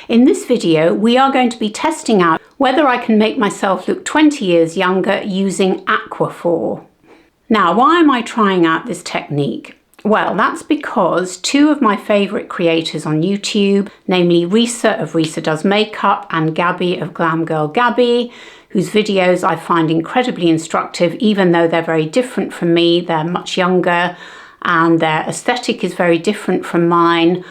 In this video, we are going to be testing out whether I can make myself look 20 years younger using Aquafor. Now, why am I trying out this technique? Well, that's because two of my favourite creators on YouTube, namely Risa of Risa Does Makeup and Gabby of Glam Girl Gabby, whose videos I find incredibly instructive, even though they're very different from me. They're much younger and their aesthetic is very different from mine.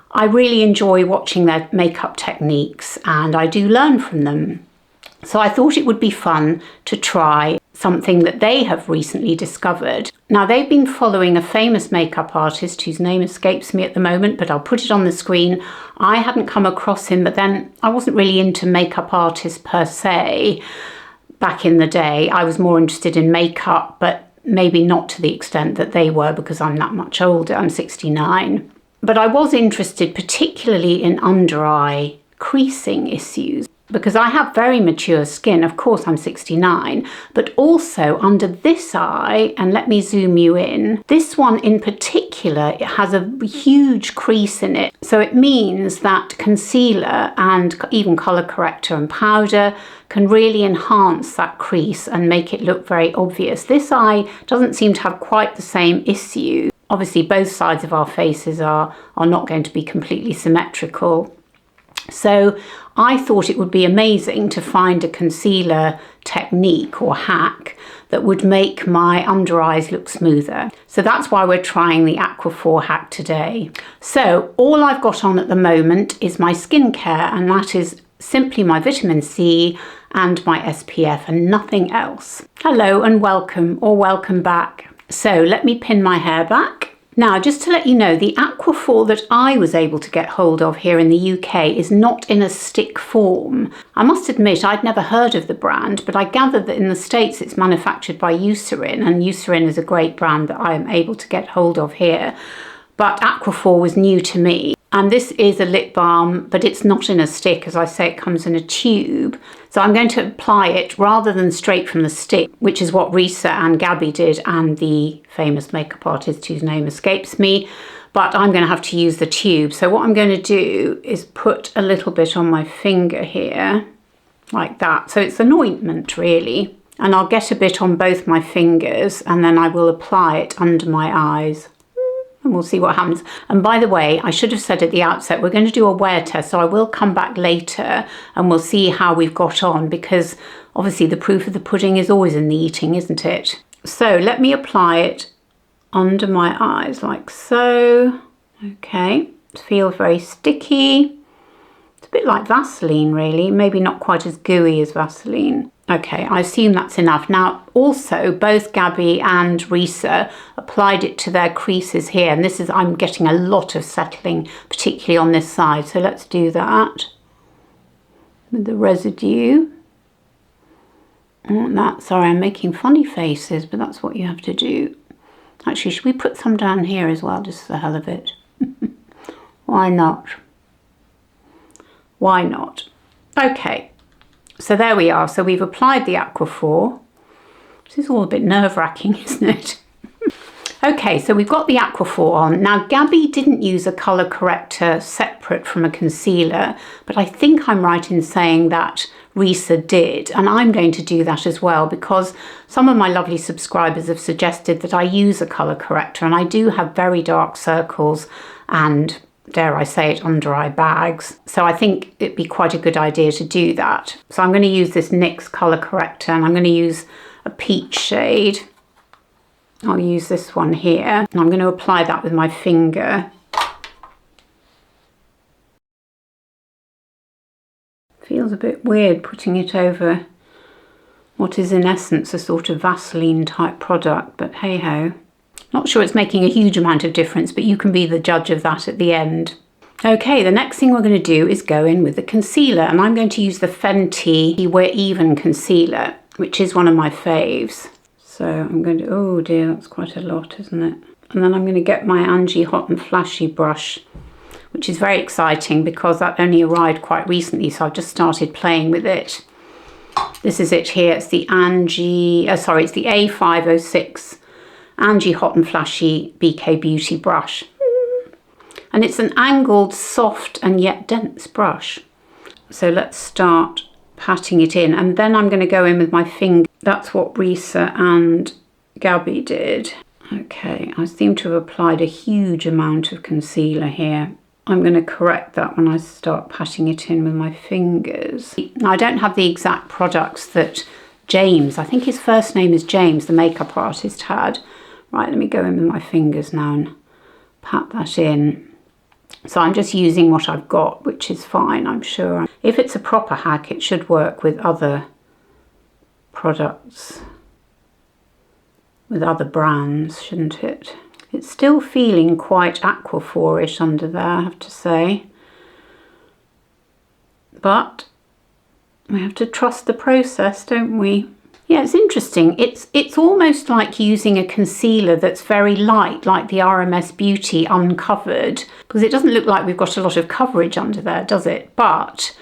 I really enjoy watching their makeup techniques and I do learn from them. So I thought it would be fun to try something that they have recently discovered. Now, they've been following a famous makeup artist whose name escapes me at the moment, but I'll put it on the screen. I hadn't come across him, but then I wasn't really into makeup artists per se back in the day. I was more interested in makeup, but maybe not to the extent that they were because I'm that much older. I'm 69. But I was interested particularly in under eye creasing issues, because I have very mature skin. Of course, I'm 69, but also under this eye, and let me zoom you in, this one in particular, it has a huge crease in it. So it means that concealer and even colour corrector and powder can really enhance that crease and make it look very obvious. This eye doesn't seem to have quite the same issue. Obviously, both sides of our faces are not going to be completely symmetrical. So I thought it would be amazing to find a concealer technique or hack that would make my under eyes look smoother. So that's why we're trying the Aquafor hack today. So all I've got on at the moment is my skincare, and that is simply my vitamin C and my SPF and nothing else. Hello and welcome, or welcome back. So let me pin my hair back. Now, just to let you know, the Aquafor that I was able to get hold of here in the UK is not in a stick form. I must admit, I'd never heard of the brand, but I gathered that in the States it's manufactured by Eucerin, and Eucerin is a great brand that I am able to get hold of here. But Aquafor was new to me. And this is a lip balm, but it's not in a stick. As I say, it comes in a tube. So I'm going to apply it rather than straight from the stick, which is what Risa and Gabby did, and the famous makeup artist whose name escapes me. But I'm going to have to use the tube. So what I'm going to do is put a little bit on my finger here, like that. So it's an ointment, really. And I'll get a bit on both my fingers, and then I will apply it under my eyes. And we'll see what happens. And by the way, I should have said at the outset, we're going to do a wear test, so I will come back later and we'll see how we've got on, because obviously the proof of the pudding is always in the eating, isn't it? So let me apply it under my eyes like so. Okay, it feels very sticky. It's a bit like Vaseline really, maybe not quite as gooey as Vaseline. Okay, I assume that's enough. Now, also, both Gabby and Risa applied it to their creases here, and this is, I'm getting a lot of settling, particularly on this side. So let's do that with the residue. Sorry, I'm making funny faces, but that's what you have to do. Actually, should we put some down here as well, just for the hell of it? Why not? Why not? Okay. So there we are. So we've applied the Aquafor. This is all a bit nerve-wracking, isn't it? Okay, so we've got the Aquafor on. Now, Gabby didn't use a colour corrector separate from a concealer, but I think I'm right in saying that Risa did, and I'm going to do that as well, because some of my lovely subscribers have suggested that I use a colour corrector, and I do have very dark circles and, dare I say it, under eye bags. So I think it'd be quite a good idea to do that. So I'm going to use this NYX colour corrector, and I'm going to use a peach shade. I'll use this one here, and I'm going to apply that with my finger. Feels a bit weird putting it over what is in essence a sort of Vaseline type product, but hey ho. Not sure it's making a huge amount of difference, but you can be the judge of that at the end. Okay, the next thing we're going to do is go in with the concealer, and I'm going to use the Fenty We're Even concealer, which is one of my faves. So I'm going to, oh dear, that's quite a lot, isn't it? And then I'm going to get my Angie Hot and Flashy brush, which is very exciting because that only arrived quite recently, so I've just started playing with it. This is it here, it's the it's the A506 Angie Hot and Flashy BK Beauty brush. And it's an angled, soft and yet dense brush. So let's start patting it in, and then I'm going to go in with my finger. That's what Risa and Gabby did. Okay, I seem to have applied a huge amount of concealer here. I'm going to correct that when I start patting it in with my fingers. Now, I don't have the exact products that James, I think his first name is James, the makeup artist, had. Right, let me go in with my fingers now and pat that in. So I'm just using what I've got, which is fine, I'm sure. If it's a proper hack, it should work with other products, with other brands, shouldn't it? It's still feeling quite Aquafor-ish under there, I have to say. But we have to trust the process, don't we? Yeah, it's interesting. It's almost like using a concealer that's very light, like the RMS Beauty Uncovered, because it doesn't look like we've got a lot of coverage under there, does it? But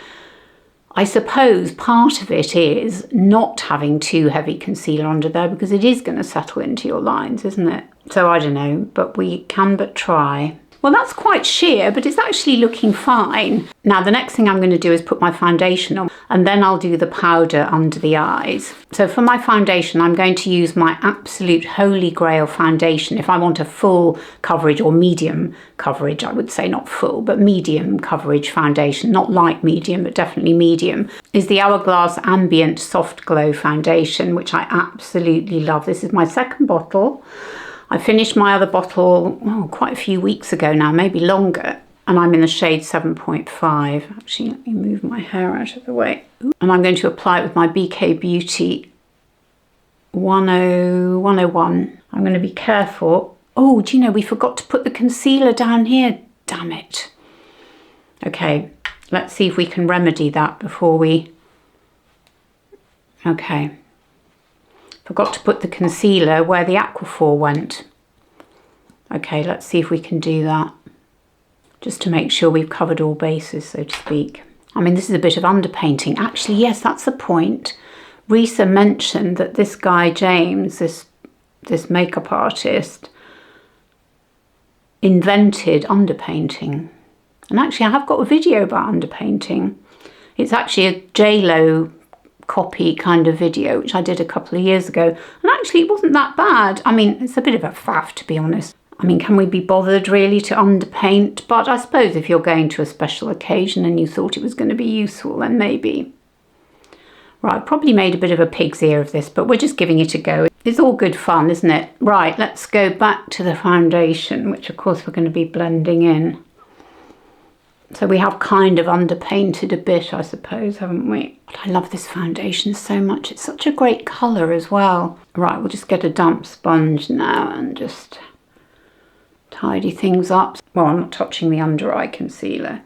I suppose part of it is not having too heavy concealer under there, because it is going to settle into your lines, isn't it? So I don't know, but we can but try. Well, that's quite sheer, but it's actually looking fine. Now, the next thing I'm going to do is put my foundation on, and then I'll do the powder under the eyes. So for my foundation, I'm going to use my absolute holy grail foundation. If I want a full coverage or medium coverage, I would say not full, but medium coverage foundation, not light medium, but definitely medium, is the Hourglass Ambient Soft Glow Foundation, which I absolutely love. This is my second bottle. I finished my other bottle quite a few weeks ago now, maybe longer, and I'm in the shade 7.5. Actually, let me move my hair out of the way. And I'm going to apply it with my BK Beauty 101. I'm going to be careful. Oh, do you know, we forgot to put the concealer down here. Damn it. Okay, let's see if we can remedy that before we... Okay. Forgot to put the concealer where the Aquafor went. Okay, let's see if we can do that. Just to make sure we've covered all bases, so to speak. I mean, this is a bit of underpainting. Actually, yes, that's the point. Risa mentioned that this guy, James, this makeup artist, invented underpainting. And actually, I have got a video about underpainting. It's actually a J-Lo copy kind of video, which I did a couple of years ago, and actually it wasn't that bad. I mean, it's a bit of a faff, to be honest. I mean, can we be bothered really to underpaint? But I suppose if you're going to a special occasion and you thought it was going to be useful, then maybe. Right, probably made a bit of a pig's ear of this, but we're just giving it a go. It's all good fun, isn't it? Right, let's go back to the foundation, which of course we're going to be blending in. So we have kind of underpainted a bit, I suppose, haven't we? But I love this foundation so much. It's such a great colour as well. Right, we'll just get a damp sponge now and just tidy things up. Well, I'm not touching the under eye concealer.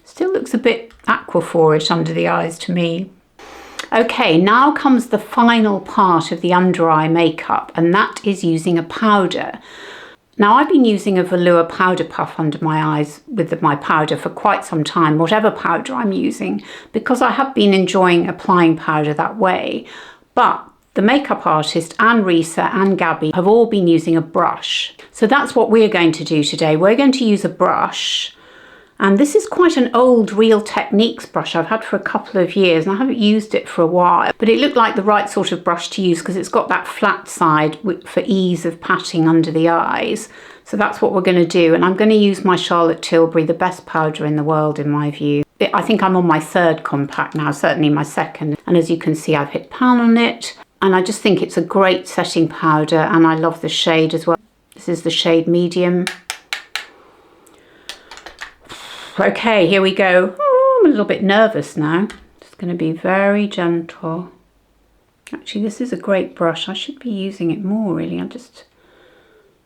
Still looks a bit Aquafor-ish under the eyes to me. Okay, now comes the final part of the under eye makeup, and that is using a powder. Now, I've been using a velour powder puff under my eyes with my powder for quite some time, whatever powder I'm using, because I have been enjoying applying powder that way. But the makeup artist and Risa and Gabby have all been using a brush. So that's what we're going to do today. We're going to use a brush. And this is quite an old Real Techniques brush I've had for a couple of years, and I haven't used it for a while. But it looked like the right sort of brush to use because it's got that flat side for ease of patting under the eyes. So that's what we're going to do. And I'm going to use my Charlotte Tilbury, the best powder in the world in my view. I think I'm on my third compact now, certainly my second. And as you can see, I've hit pan on it. And I just think it's a great setting powder, and I love the shade as well. This is the shade medium. Okay, here we go. Oh, I'm a little bit nervous now. Just going to be very gentle. Actually, this is a great brush. I should be using it more, really. I've just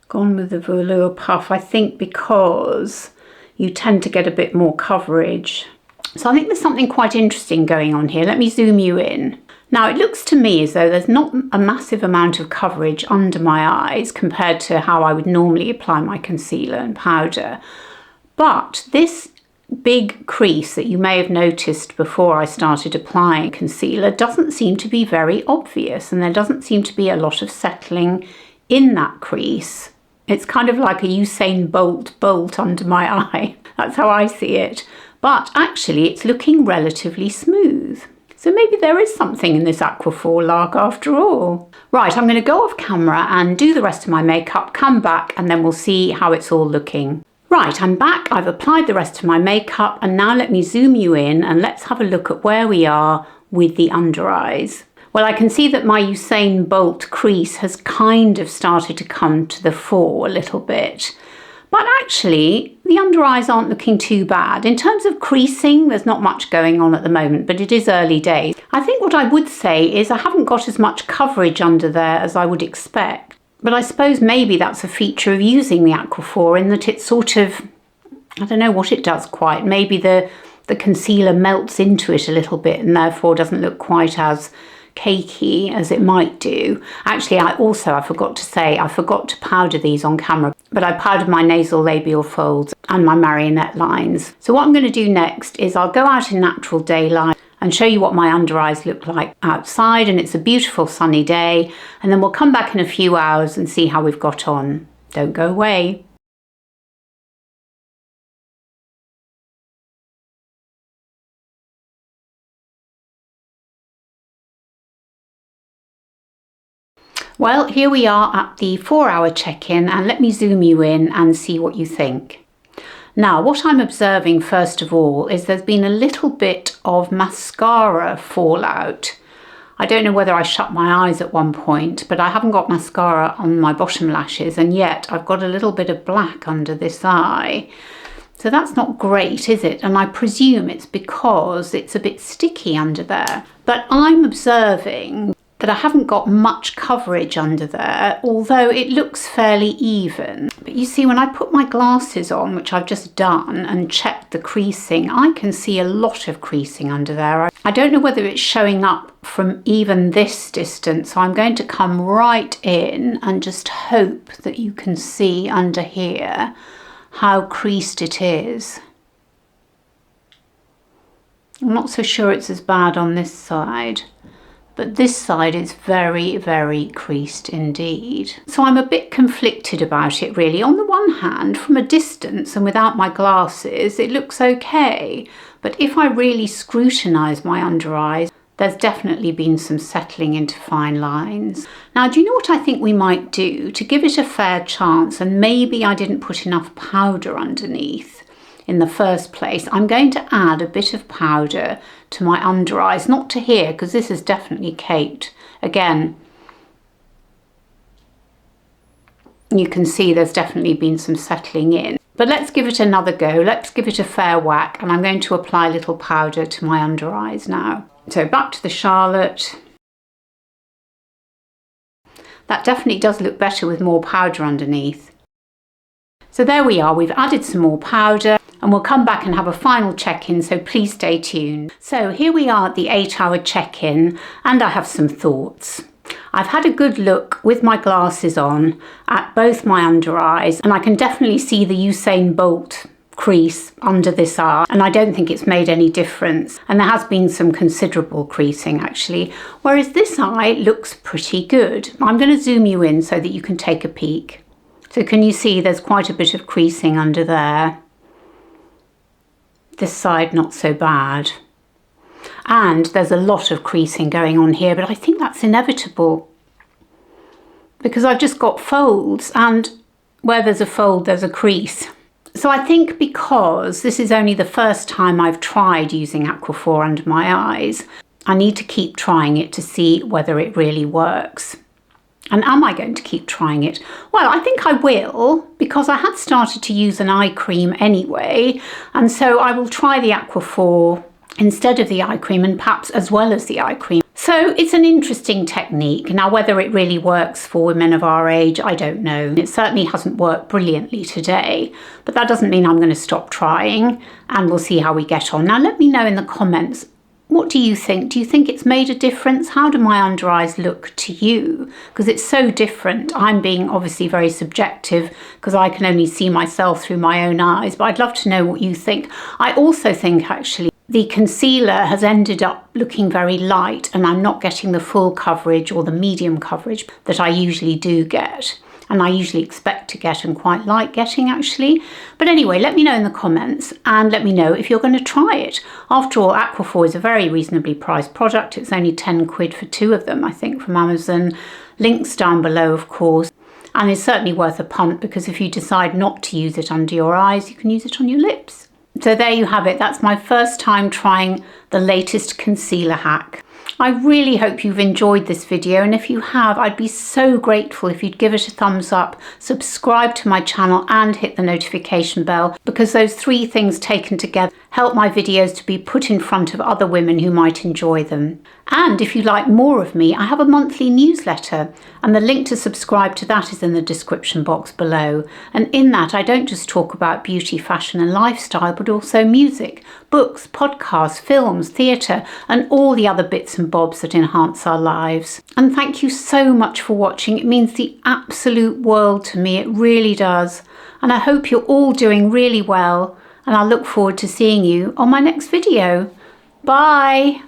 gone with the velour puff, I think, because you tend to get a bit more coverage. So I think there's something quite interesting going on here. Let me zoom you in. Now, it looks to me as though there's not a massive amount of coverage under my eyes compared to how I would normally apply my concealer and powder. But this big crease that you may have noticed before I started applying concealer doesn't seem to be very obvious, and there doesn't seem to be a lot of settling in that crease. It's kind of like a Usain Bolt under my eye. That's how I see it. but actually it's looking relatively smooth. So maybe there is something in this Aquafor lark after all. Right, I'm going to go off camera and do the rest of my makeup, come back, and then we'll see how it's all looking. Right, I'm back. I've applied the rest of my makeup, and now let me zoom you in and let's have a look at where we are with the under eyes. Well, I can see that my Usain Bolt crease has kind of started to come to the fore a little bit. But actually, the under eyes aren't looking too bad. In terms of creasing, there's not much going on at the moment, but it is early days. I think what I would say is I haven't got as much coverage under there as I would expect. But I suppose maybe that's a feature of using the Aquafor in that it's sort of, I don't know what it does quite. Maybe the concealer melts into it a little bit and therefore doesn't look quite as cakey as it might do. Actually, I forgot to say, I forgot to powder these on camera, but I powdered my nasal labial folds and my marionette lines. So what I'm going to do next is I'll go out in natural daylight and show you what my under eyes look like outside, and it's a beautiful sunny day, and then we'll come back in a few hours and see how we've got on. Don't go away. Well, here we are at the 4-hour check-in, and let me zoom you in and see what you think. Now, what I'm observing first of all is there's been a little bit of mascara fallout. I don't know whether I shut my eyes at one point, but I haven't got mascara on my bottom lashes, and yet I've got a little bit of black under this eye. So that's not great, is it? And I presume it's because it's a bit sticky under there. But I'm observing that I haven't got much coverage under there, although it looks fairly even. But you see, when I put my glasses on, which I've just done, and checked the creasing, I can see a lot of creasing under there. I don't know whether it's showing up from even this distance, so I'm going to come right in and just hope that you can see under here how creased it is. I'm not so sure it's as bad on this side, but this side is very, very creased indeed. So I'm a bit conflicted about it really. On the one hand, from a distance and without my glasses, it looks okay. But if I really scrutinise my under eyes, there's definitely been some settling into fine lines. Now, do you know what I think we might do to give it a fair chance, and maybe I didn't put enough powder underneath in the first place? I'm going to add a bit of powder to my under eyes, not to here because this is definitely caked. Again, you can see there's definitely been some settling in. But let's give it another go. Let's give it a fair whack, and I'm going to apply a little powder to my under eyes now. So back to the Charlotte. That definitely does look better with more powder underneath. So there we are, we've added some more powder, and we'll come back and have a final check-in, so please stay tuned. So here we are at the 8-hour check-in, and I have some thoughts. I've had a good look with my glasses on at both my under eyes, and I can definitely see the Usain Bolt crease under this eye, and I don't think it's made any difference, and there has been some considerable creasing actually, whereas this eye looks pretty good. I'm going to zoom you in so that you can take a peek. So can you see there's quite a bit of creasing under there? This side not so bad. And there's a lot of creasing going on here, but I think that's inevitable because I've just got folds, and where there's a fold, there's a crease. So I think because this is only the first time I've tried using Aquafor under my eyes, I need to keep trying it to see whether it really works. And am I going to keep trying it? Well, I think I will, because I had started to use an eye cream anyway, and so I will try the Aquafor instead of the eye cream, and perhaps as well as the eye cream. So it's an interesting technique. Now, whether it really works for women of our age, I don't know. It certainly hasn't worked brilliantly today, but that doesn't mean I'm going to stop trying, and we'll see how we get on. Now, let me know in the comments, what do you think? Do you think it's made a difference? How do my under eyes look to you? Because it's so different. I'm being obviously very subjective because I can only see myself through my own eyes, but I'd love to know what you think. I also think actually the concealer has ended up looking very light, and I'm not getting the full coverage or the medium coverage that I usually do get. and I usually expect to get and quite like getting actually. But anyway, let me know in the comments and let me know if you're going to try it. After all, Aquafor is a very reasonably priced product. It's only 10 quid for 2 of them, I think, from Amazon. Links down below, of course. And it's certainly worth a punt, because if you decide not to use it under your eyes, you can use it on your lips. So there you have it. That's my first time trying the latest concealer hack. I really hope you've enjoyed this video, and if you have, I'd be so grateful if you'd give it a thumbs up, subscribe to my channel and hit the notification bell, because those 3 things taken together help my videos to be put in front of other women who might enjoy them. And if you like more of me, I have a monthly newsletter, and the link to subscribe to that is in the description box below. And in that, I don't just talk about beauty, fashion and lifestyle, but also music, books, podcasts, films, theatre, and all the other bits and bobs that enhance our lives. And thank you so much for watching. It means the absolute world to me. It really does. And I hope you're all doing really well, and I look forward to seeing you on my next video. Bye!